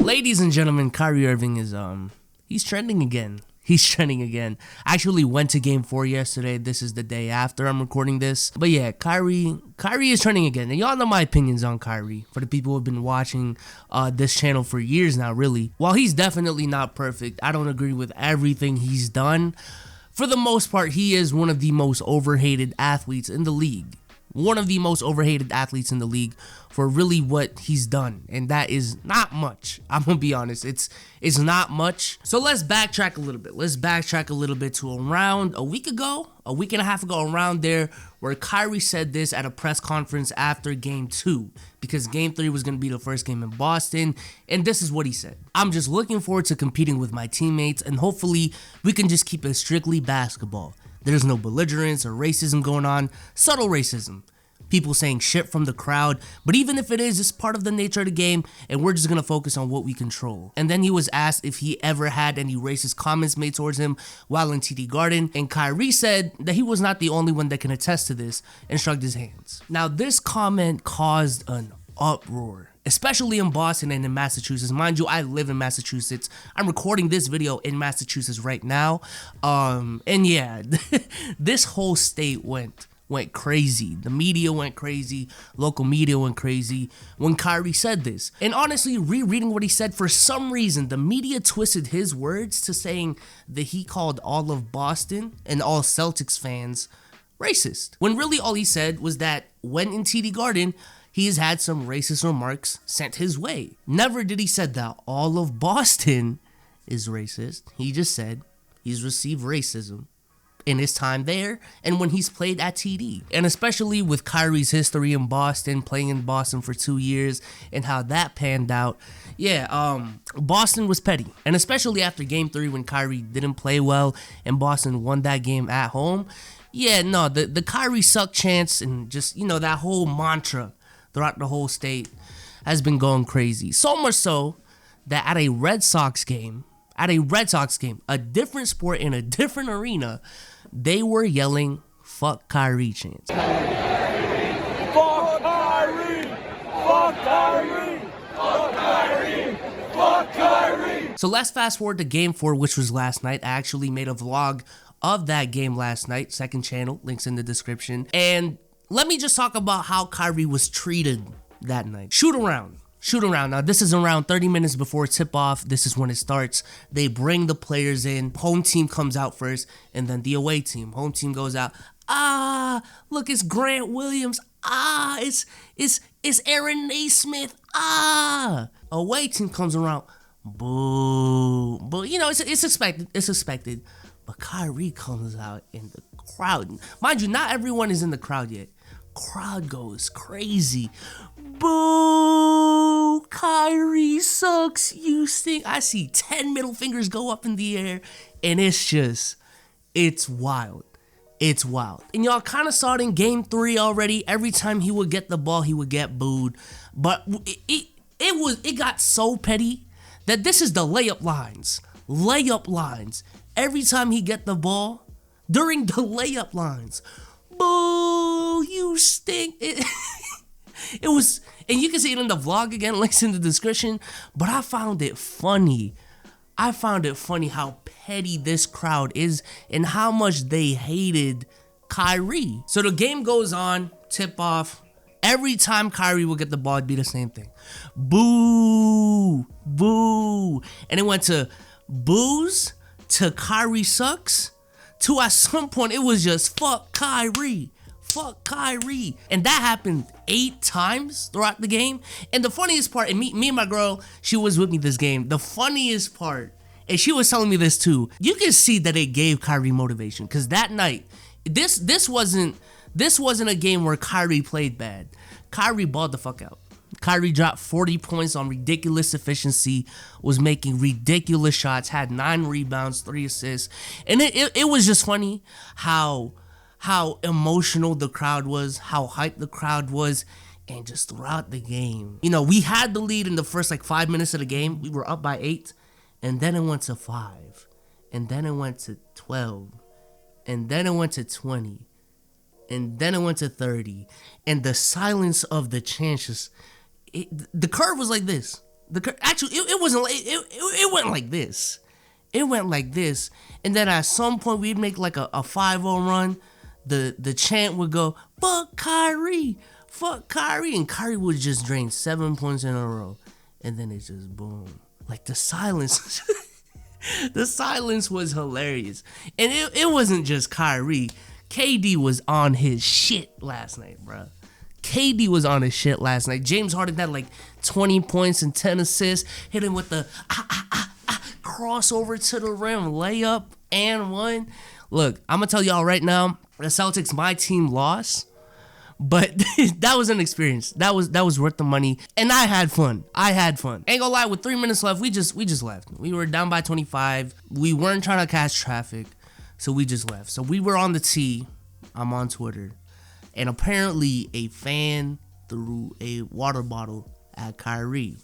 Ladies and gentlemen, Kyrie Irving is he's trending again. He's trending again. I actually went to game 4 yesterday. This is the day after I'm recording this. But yeah, Kyrie is trending again. And y'all know my opinions on Kyrie. For the people who have been watching this channel for years now, really. While he's definitely not perfect, I don't agree with everything he's done. For the most part, he is one of the most overhated athletes in the league. One of the most overhated athletes in the league for really what he's done, and that is not much. I'm gonna be honest, it's not much. So let's backtrack a little bit. Let's backtrack a little bit to around a week and a half ago, around there, where Kyrie said this at a press conference after game 2, because game 3 was gonna be the first game in Boston, and this is what he said: "I'm just looking forward to competing with my teammates, and hopefully we can just keep it strictly basketball. There's no belligerence or racism going on, subtle racism. People saying shit from the crowd, but even if it is, it's part of the nature of the game, and we're just gonna focus on what we control." And then he was asked if he ever had any racist comments made towards him while in TD Garden, and Kyrie said that he was not the only one that can attest to this, and shrugged his hands. Now, this comment caused an uproar, especially in Boston and in Massachusetts. Mind you, I live in Massachusetts. I'm recording this video in Massachusetts right now. And yeah, this whole state went crazy. The media went crazy. Local media went crazy when Kyrie said this. And honestly, rereading what he said, for some reason, the media twisted his words to saying that he called all of Boston and all Celtics fans racist, when really all he said was that when in TD Garden, he has had some racist remarks sent his way. Never did he said that all of Boston is racist. He just said he's received racism in his time there and when he's played at TD. And especially with Kyrie's history in Boston, playing in Boston for 2 years and how that panned out, Boston was petty. And especially after game 3 when Kyrie didn't play well and Boston won that game at home. The Kyrie suck chants and just, that whole mantra throughout the whole state has been going crazy. So much so that at a Red Sox game, a different sport in a different arena, they were yelling "fuck Kyrie" chants. Fuck Kyrie! Fuck Kyrie! Fuck Kyrie! Fuck Kyrie! So let's fast forward to game 4, which was last night. I actually made a vlog of that game last night. Second channel, links in the description. And let me just talk about how Kyrie was treated that night. Shoot around. Now, this is around 30 minutes before tip-off. This is when it starts. They bring the players in. Home team comes out first, and then the away team. Home team goes out. Look, it's Grant Williams. It's Aaron Naismith. Away team comes around. Boo. But, it's expected. It's expected. But Kyrie comes out in the crowd. Mind you, not everyone is in the crowd yet. Crowd goes crazy. Boo! Kyrie sucks. You stink. I see 10 middle fingers go up in the air, and it's wild. It's wild. And y'all kind of saw it in game 3 already. Every time he would get the ball, he would get booed. But it got so petty that this is the layup lines. Layup lines. Every time he get the ball, during the layup lines, boo, you stink. It was, and you can see it in the vlog again, links in the description, but I found it funny. How petty this crowd is and how much they hated Kyrie. So the game goes on, tip off. Every time Kyrie would get the ball, it'd be the same thing. Boo, boo. And it went to boos, to Kyrie sucks, to at some point it was just fuck Kyrie. Fuck Kyrie. And that happened 8 times throughout the game. And the funniest part, and me and my girl, she was with me this game. The funniest part, and she was telling me this too, you can see that it gave Kyrie motivation. Because that night, this wasn't a game where Kyrie played bad. Kyrie balled the fuck out. Kyrie dropped 40 points on ridiculous efficiency, was making ridiculous shots, had 9 rebounds, 3 assists. And it was just funny how emotional the crowd was, how hyped the crowd was, and just throughout the game. We had the lead in the first 5 minutes of the game. We were up by 8, and then it went to 5, and then it went to 12, and then it went to 20, and then it went to 30, and the silence of the chants, the curve was like this. Actually, it wasn't like it went like this. It went like this, and then at some point we'd make like a 5-0 run. The chant would go, fuck Kyrie, and Kyrie would just drain 7 points in a row, and then it just boom. Like the silence, the silence was hilarious, and it wasn't just Kyrie. KD was on his shit last night, bro. KD was on his shit last night. James Harden had like 20 points and 10 assists, hit him with the crossover to the rim, layup, and one. Look, I'm going to tell y'all right now, the Celtics, my team, lost, but that was an experience. That was worth the money, and I had fun. Ain't gonna lie, with 3 minutes left, we just left. We were down by 25. We weren't trying to catch traffic, so we just left. So we were on the tee. I'm on Twitter, and apparently a fan threw a water bottle at Kyrie.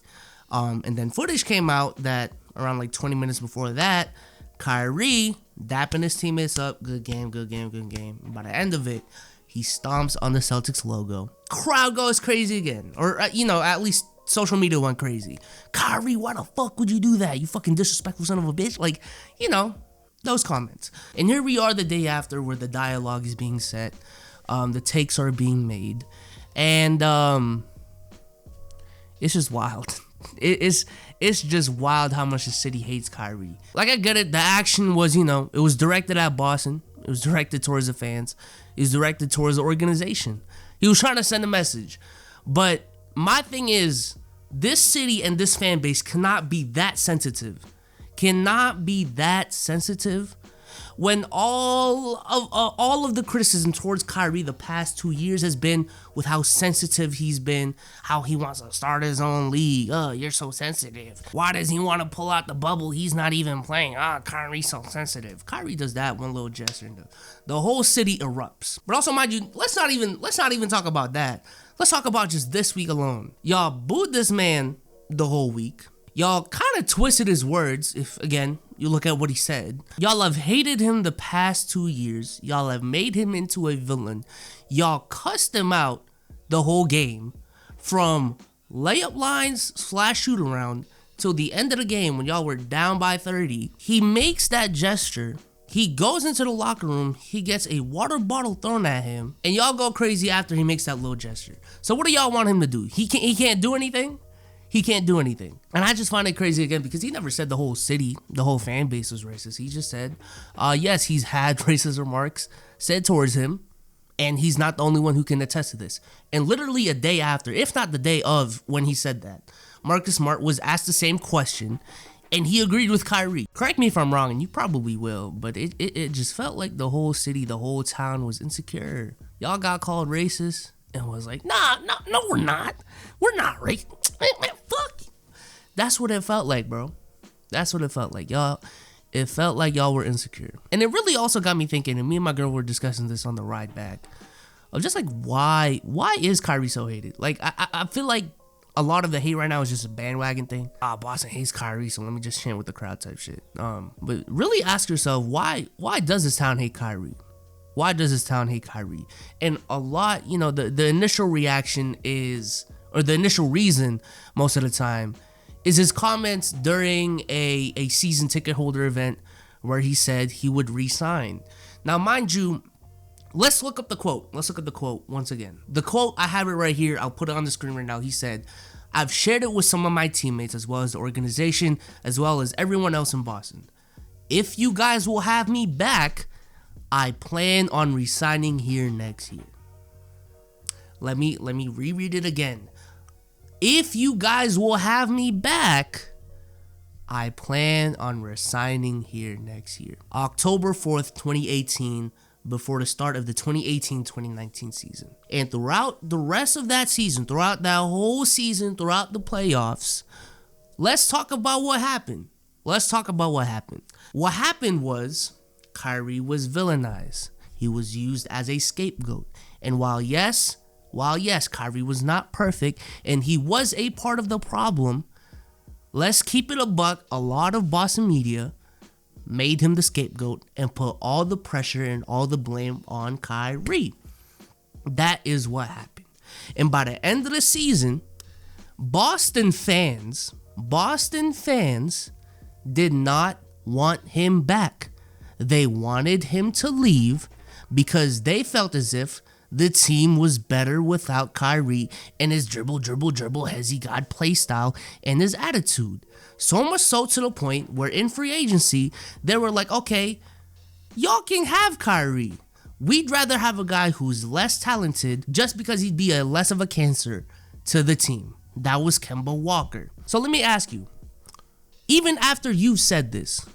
And then footage came out that around like 20 minutes before that, Kyrie dapping his teammates up. Good game. And by the end of it, he stomps on the Celtics logo. Crowd goes crazy again. Or, at least social media went crazy. Kyrie, why the fuck would you do that? You fucking disrespectful son of a bitch. Like, those comments. And here we are the day after, where the dialogue is being set. The takes are being made. And it's just wild. It's just wild how much the city hates Kyrie. Like, I get it. The action was, it was directed at Boston. It was directed towards the fans. It was directed towards the organization. He was trying to send a message. But my thing is, this city and this fan base cannot be that sensitive. When all of the criticism towards Kyrie the past 2 years has been with how sensitive he's been, how he wants to start his own league. You're so sensitive. Why does he want to pull out the bubble? He's not even playing. Kyrie's so sensitive. Kyrie does that one little gesture, and the whole city erupts. But also, mind you, let's not even talk about that. Let's talk about just this week alone. Y'all booed this man the whole week. Y'all kind of twisted his words, if, again, you look at what he said. Y'all have hated him the past 2 years. Y'all have made him into a villain. Y'all cussed him out the whole game. From layup lines / shoot around till the end of the game when y'all were down by 30. He makes that gesture. He goes into the locker room. He gets a water bottle thrown at him. And y'all go crazy after he makes that little gesture. So what do y'all want him to do? He can't do anything? He can't do anything. And I just find it crazy again because he never said the whole city, the whole fan base was racist. He just said, yes, he's had racist remarks said towards him, and he's not the only one who can attest to this. And literally a day after, if not the day of when he said that, Marcus Smart was asked the same question, and he agreed with Kyrie. Correct me if I'm wrong, and you probably will, but it just felt like the whole city, the whole town was insecure. Y'all got called racist and was like, no, we're not. We're not racist. Man, fuck. That's what it felt like, bro. That's what it felt like. Y'all, it felt like y'all were insecure. And it really also got me thinking, and me and my girl were discussing this on the ride back, of just like, why is Kyrie so hated? Like, I feel like a lot of the hate right now is just a bandwagon thing. Boston hates Kyrie, so let me just chant with the crowd type shit. But really ask yourself, why does this town hate Kyrie? Why does this town hate Kyrie? And a lot, the initial reaction is, or the initial reason most of the time, is his comments during a season ticket holder event where he said he would re-sign. Now, mind you, let's look up the quote. Let's look at the quote once again. The quote, I have it right here. I'll put it on the screen right now. He said, I've shared it with some of my teammates as well as the organization, as well as everyone else in Boston. If you guys will have me back, I plan on resigning here next year. Let me reread it again. If you guys will have me back, I plan on resigning here next year. October 4th, 2018, before the start of the 2018-2019 season. And throughout the rest of that season, throughout that whole season, throughout the playoffs, let's talk about what happened. What happened was Kyrie was villainized. He was used as a scapegoat. And while yes, Kyrie was not perfect and he was a part of the problem, let's keep it a buck, a lot of Boston media made him the scapegoat and put all the pressure and all the blame on Kyrie. That is what happened. And by the end of the season, Boston fans Boston fans did not want him back. They wanted him to leave because they felt as if the team was better without Kyrie and his dribble, hezzy god play style and his attitude. So much so to the point where in free agency, they were like, okay, y'all can have Kyrie. We'd rather have a guy who's less talented just because he'd be less of a cancer to the team. That was Kemba Walker. So let me ask you, even after you said this,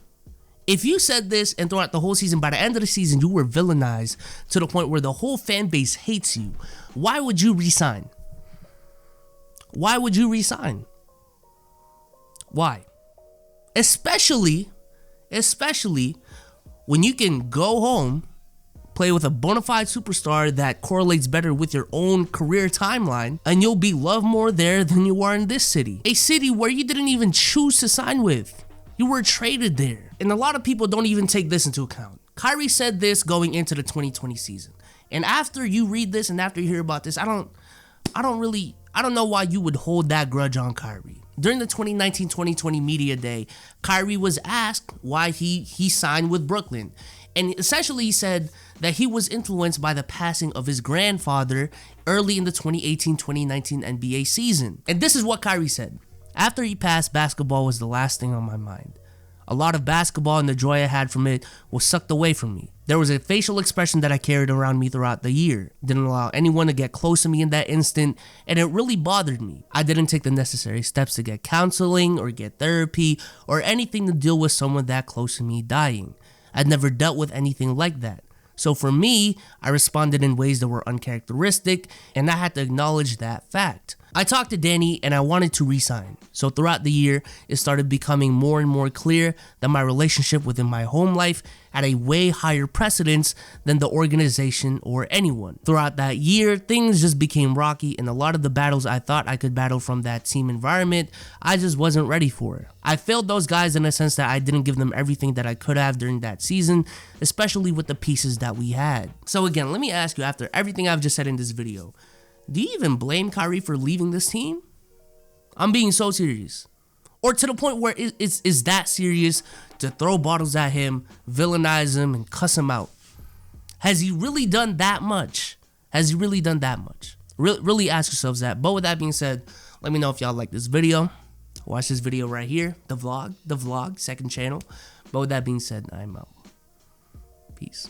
if you said this and throughout the whole season, by the end of the season, you were villainized to the point where the whole fan base hates you, why would you resign? Why would you resign? Why? Especially when you can go home, play with a bona fide superstar that correlates better with your own career timeline, and you'll be loved more there than you are in this city. A city where you didn't even choose to sign with. You were traded there. And a lot of people don't even take this into account. Kyrie said this going into the 2020 season. And after you read this and after you hear about this, I don't know why you would hold that grudge on Kyrie. During the 2019-2020 media day, Kyrie was asked why he signed with Brooklyn. And essentially he said that he was influenced by the passing of his grandfather early in the 2018-2019 NBA season. And this is what Kyrie said. After he passed, basketball was the last thing on my mind. A lot of basketball and the joy I had from it was sucked away from me. There was a facial expression that I carried around me throughout the year. Didn't allow anyone to get close to me in that instant, and it really bothered me. I didn't take the necessary steps to get counseling or get therapy or anything to deal with someone that close to me dying. I'd never dealt with anything like that. So for me, I responded in ways that were uncharacteristic, and I had to acknowledge that fact. I talked to Danny and I wanted to resign. So throughout the year, it started becoming more and more clear that my relationship within my home life had a way higher precedence than the organization or anyone. Throughout that year, things just became rocky, and a lot of the battles I thought I could battle from that team environment, I just wasn't ready for. I failed those guys in the sense that I didn't give them everything that I could have during that season, especially with the pieces that we had. So again, let me ask you, after everything I've just said in this video, do you even blame Kyrie for leaving this team? I'm being so serious. Or to the point where it's that serious to throw bottles at him, villainize him, and cuss him out. Has he really done that much? Has he really done that much? Really ask yourselves that. But with that being said, let me know if y'all like this video. Watch this video right here, the vlog, second channel. But with that being said, I'm out. Peace.